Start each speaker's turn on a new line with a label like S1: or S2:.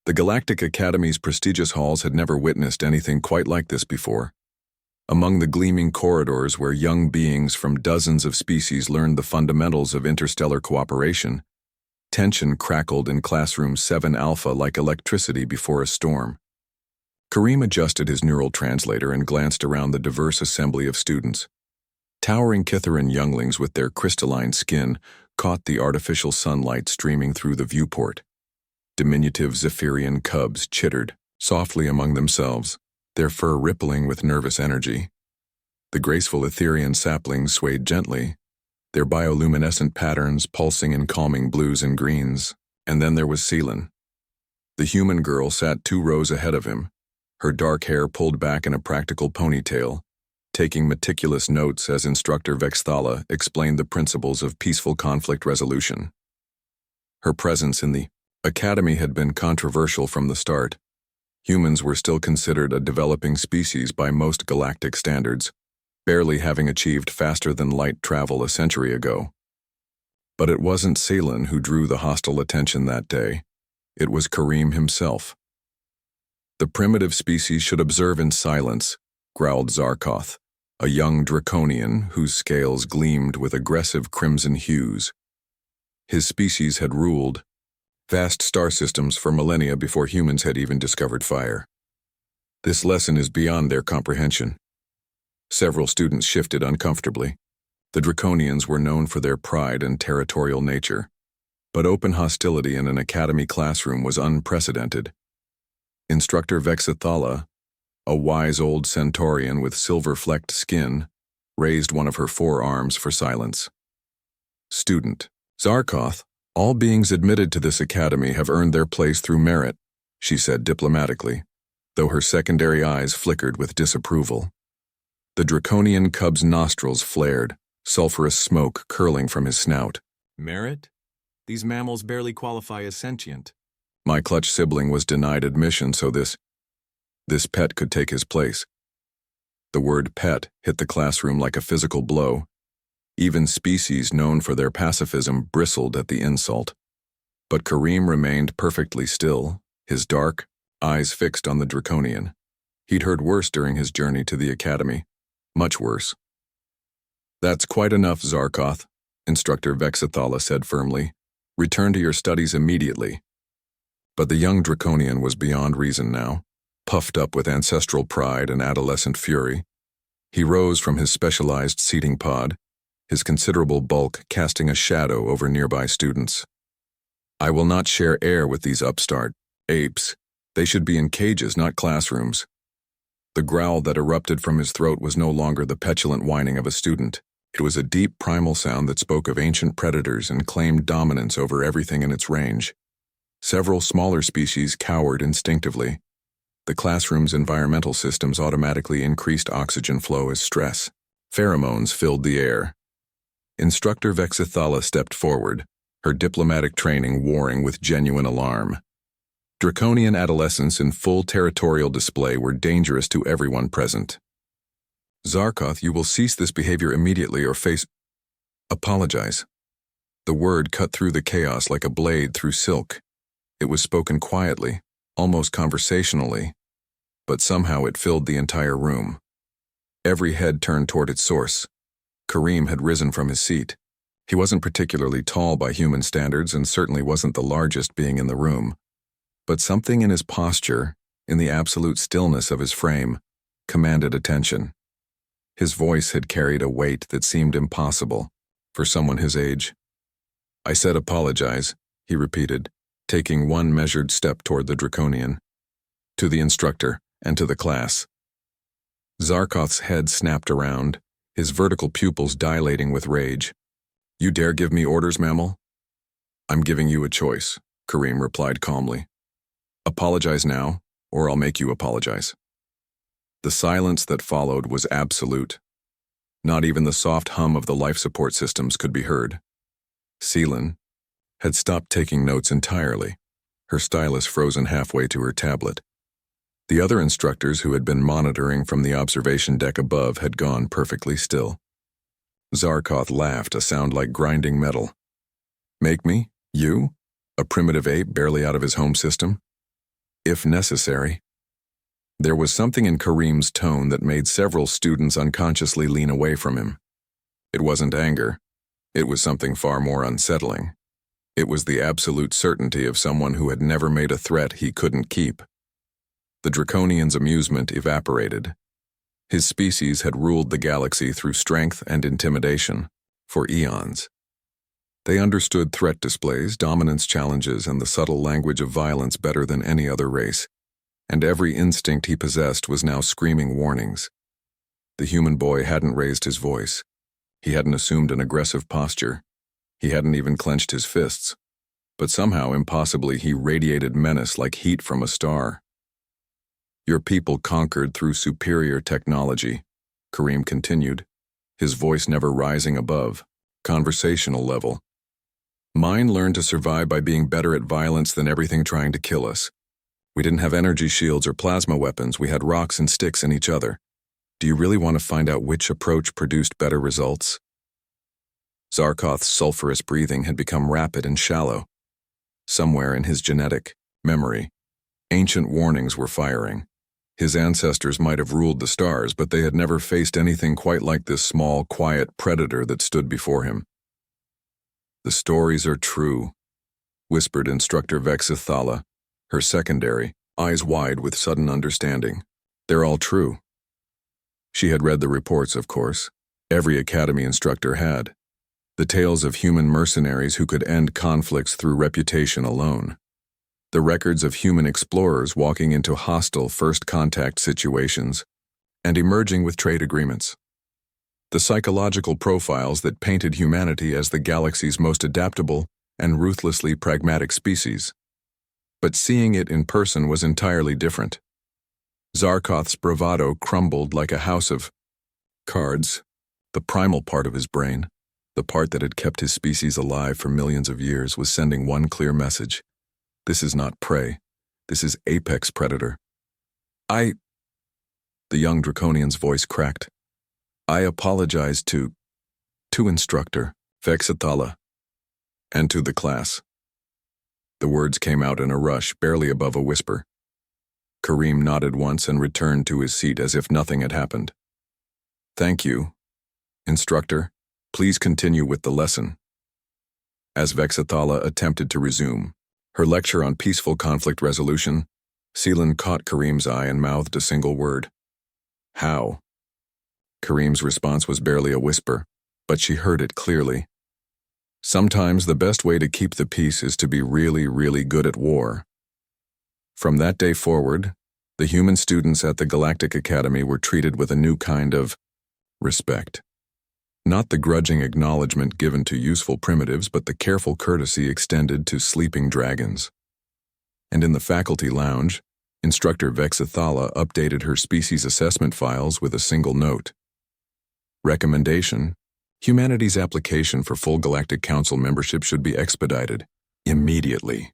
S1: The Galactic Academy's prestigious halls had never witnessed anything quite like this before. Among the gleaming corridors where young beings from dozens of species learned the fundamentals of interstellar cooperation, tension crackled in Classroom 7 Alpha like electricity before a storm. Kareem adjusted his neural translator and glanced around the diverse assembly of students. Towering Kitharan younglings with their crystalline skin caught the artificial sunlight streaming through the viewport. Diminutive Zephyrian cubs chittered softly among themselves, their fur rippling with nervous energy. The graceful Etherian saplings swayed gently, their bioluminescent patterns pulsing in calming blues and greens. And then there was Seelan. The human girl sat 2 rows ahead of him, her dark hair pulled back in a practical ponytail, taking meticulous notes as Instructor Vexthala explained the principles of peaceful conflict resolution. Her presence in the Academy had been controversial from the start. Humans were still considered a developing species by most galactic standards, barely having achieved faster-than-light travel a century ago. But it wasn't Seelan who drew the hostile attention that day. It was Kareem himself. "The primitive species should observe in silence," growled Zaroth, a young draconian whose scales gleamed with aggressive crimson hues. His species had ruled vast star systems for millennia before humans had even discovered fire. This lesson is beyond their comprehension. Several students shifted uncomfortably. The Draconians were known for their pride and territorial nature, but open hostility in an academy classroom was unprecedented. Instructor Vexthala, a wise old centaurian with silver-flecked skin, raised one of her forearms for silence. "Student, Zaroth, all beings admitted to this academy have earned their place through merit," she said diplomatically, though her secondary eyes flickered with disapproval. The draconian cub's nostrils flared, sulphurous smoke curling from his snout.
S2: "Merit? These mammals barely qualify as sentient."
S1: My clutch sibling was denied admission so this pet could take his place. The word pet hit the classroom like a physical blow. Even species known for their pacifism bristled at the insult. But Kareem remained perfectly still, his dark eyes fixed on the draconian. He'd heard worse during his journey to the academy. Much worse. "That's quite enough, Zaroth," Instructor Vexthala said firmly. "Return to your studies immediately." But the young draconian was beyond reason now, puffed up with ancestral pride and adolescent fury. He rose from his specialized seating pod, his considerable bulk casting a shadow over nearby students. "I will not share air with these upstart apes. They should be in cages, not classrooms." The growl that erupted from his throat was no longer the petulant whining of a student. It was a deep primal sound that spoke of ancient predators and claimed dominance over everything in its range. Several smaller species cowered instinctively. The classroom's environmental systems automatically increased oxygen flow as stress. Pheromones filled the air. Instructor Vexthala stepped forward, her diplomatic training warring with genuine alarm. Draconian adolescents in full territorial display were dangerous to everyone present. "Zaroth, you will cease this behavior immediately or face..." "Apologize." The word cut through the chaos like a blade through silk. It was spoken quietly, almost conversationally, but somehow it filled the entire room. Every head turned toward its source. Kareem had risen from his seat. He wasn't particularly tall by human standards and certainly wasn't the largest being in the room. But something in his posture, in the absolute stillness of his frame, commanded attention. His voice had carried a weight that seemed impossible for someone his age. "I said apologize," he repeated, taking one measured step toward the draconian. "To the instructor and to the class." Zaroth's head snapped around, his vertical pupils dilating with rage. "You dare give me orders, mammal?" "I'm giving you a choice," Kareem replied calmly. "Apologize now, or I'll make you apologize." The silence that followed was absolute. Not even the soft hum of the life support systems could be heard. Seelan had stopped taking notes entirely, her stylus frozen halfway to her tablet. The other instructors who had been monitoring from the observation deck above had gone perfectly still. Zaroth laughed, a sound like grinding metal. "Make me? You? A primitive ape barely out of his home system?" if necessary. There was something in Kareem's tone that made several students unconsciously lean away from him. It wasn't anger. It was something far more unsettling. It was the absolute certainty of someone who had never made a threat he couldn't keep. The Draconian's amusement evaporated. His species had ruled the galaxy through strength and intimidation for eons. They understood threat displays, dominance challenges, and the subtle language of violence better than any other race, and every instinct he possessed was now screaming warnings. The human boy hadn't raised his voice. He hadn't assumed an aggressive posture. He hadn't even clenched his fists. But somehow, impossibly, he radiated menace like heat from a star. Your people conquered through superior technology, Kareem continued, his voice never rising above conversational level. Mine learned to survive by being better at violence than everything trying to kill us. We didn't have energy shields or plasma weapons, we had rocks and sticks in each other. Do you really want to find out which approach produced better results? Zaroth's sulfurous breathing had become rapid and shallow. Somewhere in his genetic memory, ancient warnings were firing. His ancestors might have ruled the stars, but they had never faced anything quite like this small, quiet predator that stood before him. The stories are true, whispered Instructor Vexithala, her secondary, eyes wide with sudden understanding. They're all true. She had read the reports, of course. Every academy instructor had. The tales of human mercenaries who could end conflicts through reputation alone. The records of human explorers walking into hostile first contact situations and emerging with trade agreements. The psychological profiles that painted humanity as the galaxy's most adaptable and ruthlessly pragmatic species. But seeing it in person was entirely different. Zaroth's bravado crumbled like a house of cards, the primal part of his brain. The part that had kept his species alive for millions of years was sending one clear message. This is not prey. This is apex predator. The young Draconian's voice cracked. I apologize to Instructor Vexithala, and to the class. The words came out in a rush, barely above a whisper. Kareem nodded once and returned to his seat as if nothing had happened. Thank you, Instructor. Please continue with the lesson. As Vexithala attempted to resume her lecture on peaceful conflict resolution, Seelan caught Kareem's eye and mouthed a single word. How? Kareem's response was barely a whisper, but she heard it clearly. Sometimes the best way to keep the peace is to be really, really good at war. From that day forward, the human students at the Galactic Academy were treated with a new kind of respect. Not the grudging acknowledgement given to useful primitives, but the careful courtesy extended to sleeping dragons. And in the faculty lounge, Instructor Vexithala updated her species assessment files with a single note. Recommendation: humanity's application for full Galactic Council membership should be expedited immediately.